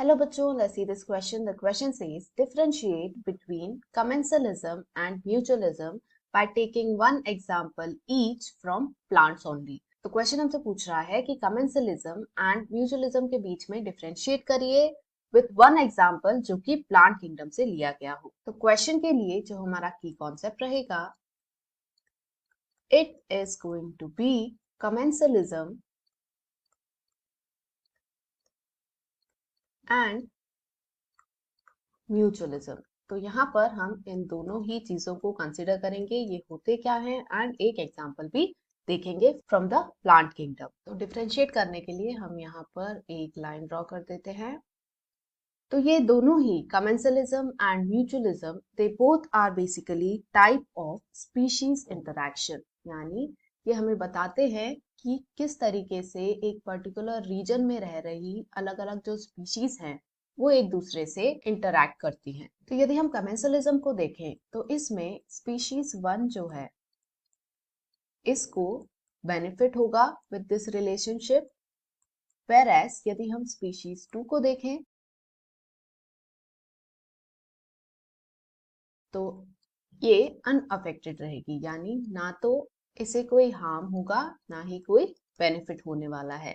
Hello bachcho, let's see this question. The question says differentiate between commensalism and mutualism by taking one example each from plants only. तो question हमसे पूछ रहा है कि commensalism and mutualism के बीच में differentiate करिए with one example जो कि प्लांट किंगडम से लिया गया हो। तो क्वेश्चन के लिए जो हमारा की कॉन्सेप्ट रहेगा, it is going to be commensalism and mutualism. तो यहाँ पर हम इन दोनों ही चीजों को कंसिडर करेंगे, ये होते क्या हैं, एंड एक एग्जांपल भी देखेंगे फ्रॉम द प्लांट किंगडम। तो डिफरेंशिएट करने के लिए हम यहाँ पर एक लाइन ड्रॉ कर देते हैं। तो ये दोनों ही commensalism and mutualism, they both are basically type of species interaction, यानी ये हमें बताते हैं कि किस तरीके से एक पर्टिकुलर रीजन में रह रही अलग अलग जो स्पीशीज हैं वो एक दूसरे से इंटरैक्ट करती हैं। तो यदि हम कमेंसलिज्म को देखें तो इसमें स्पीशीज 1 जो है इसको बेनिफिट होगा विद दिस रिलेशनशिप, वेयरएज यदि हम स्पीशीज 2 को देखें तो ये अनअफेक्टेड रहेगी, यानी ना तो इसे कोई हार्म होगा ना ही कोई बेनिफिट होने वाला है।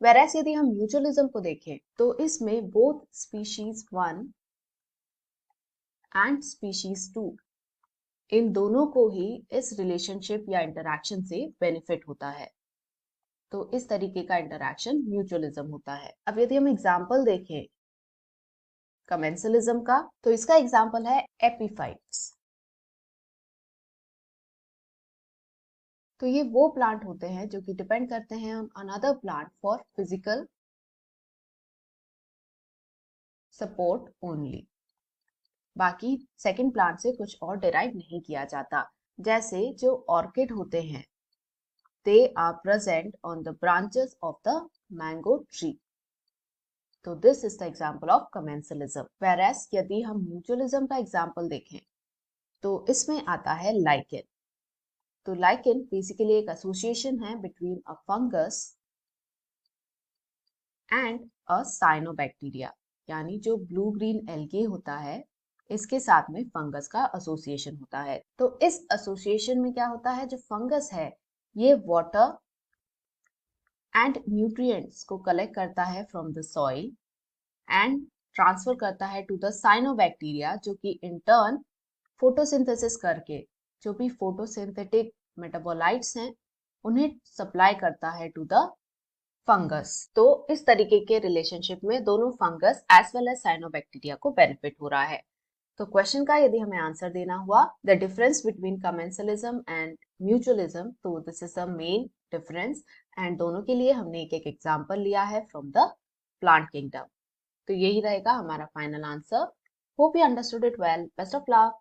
वेरएस यदि हम म्यूचुअलिज्म को देखें तो इसमें बोथ स्पीशीज 1 एंड स्पीशीज 2, इन दोनों को ही इस रिलेशनशिप या इंटरैक्शन से बेनिफिट होता है। तो इस तरीके का इंटरैक्शन म्यूचुअलिज्म होता है। अब यदि हम एग्जांपल देखें कमेंसलिज्म का, तो इसका एग्जांपल है एपीफाइट्स। तो ये वो प्लांट होते हैं जो कि डिपेंड करते हैं on another plant for physical support only. बाकी सेकंड प्लांट से कुछ और डिराइव नहीं किया जाता। जैसे जो ऑर्किड होते हैं, they are present on the branches of the mango tree. तो this is the example of commensalism. Whereas यदि हम म्यूचुअलिज्म का एग्जांपल देखें तो इसमें आता है लाइकेन। तो लाइकेन बेसिकली एक एसोसिएशन है between a fungus and a cyanobacteria, यानी जो ब्लू ग्रीन एल्गे होता है इसके साथ में फंगस का एसोसिएशन होता है। तो इस एसोसिएशन में क्या होता है, जो फंगस है ये वाटर एंड न्यूट्रिएंट्स को कलेक्ट करता है from the soil and transfer करता है टू द साइनोबैक्टीरिया, जो कि इन टर्न फोटोसिंथेसिस करके जो भी फोटोसिंथेटिक मेटाबोलाइट्स हैं उन्हें सप्लाई करता है टू द फंगस। तो इस तरीके के रिलेशनशिप में दोनों fungus as well as cyanobacteria को बेनिफिट हो रहा है। तो क्वेश्चन का यदि हमें आंसर देना हुआ the difference between commensalism and mutualism, तो this is the main difference, and दोनों के लिए हमने एक एक एग्जांपल लिया है फ्रॉम द प्लांट किंगडम। तो यही रहेगा हमारा final answer. Hope you understood it well. Best of luck.